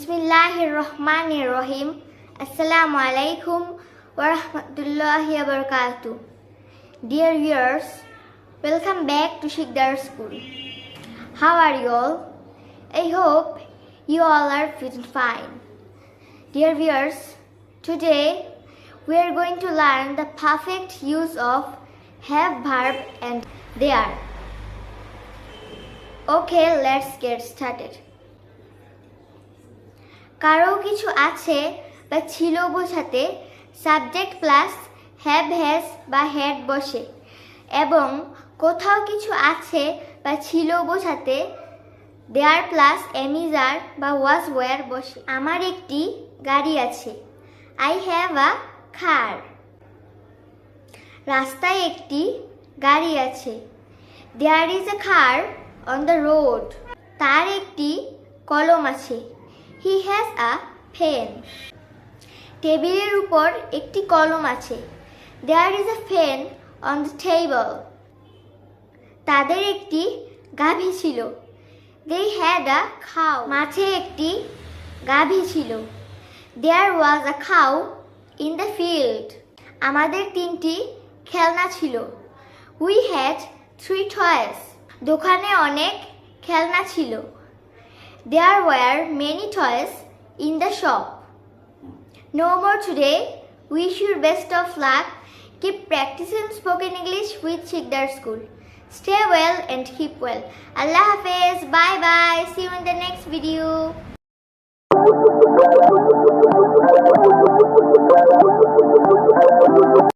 Bismillahirrahmanirrahim. Assalamu alaikum wa rahmatullahi wa barakatuh. Dear viewers, welcome back to Shikdar School. How are you all? I hope you all are feeling fine. Dear viewers, today we are going to learn the perfect use of have, verb and there. Okay, let's get started. কারো কিছু আছে বা ছিল বোঝাতে subject plus have has বা had বসে এবং কোথাও কিছু আছে বা ছিল বোঝাতে দেয়ার প্লাস এমিজার বা ওয়াজ ওয়্যার বসে। আমার একটি গাড়ি আছে, আই হ্যাভ আ কার। রাস্তায় একটি গাড়ি আছে, there is a car on the road. তার একটি কলম আছে, হি হ্যাজ আ পেন। টেবিলের উপর একটি কলম আছে, there is a pen on the table. তাদের একটি গাভী ছিল, দে হ্যাড আ খাও। মাঠে একটি গাভী ছিল, দেয়ার ওয়াজ আ খাউ ইন দ্য ফিল্ড। আমাদের তিনটি খেলনা ছিল, উই হ্যাড 3 টয়েস। দোকানে অনেক খেলনা ছিল, there were many toys in the shop. No more today. Wish you best of luck. Keep practicing spoken English with Shikdar School. Stay well and keep well. Allah Hafiz. Bye bye. See you in the next video.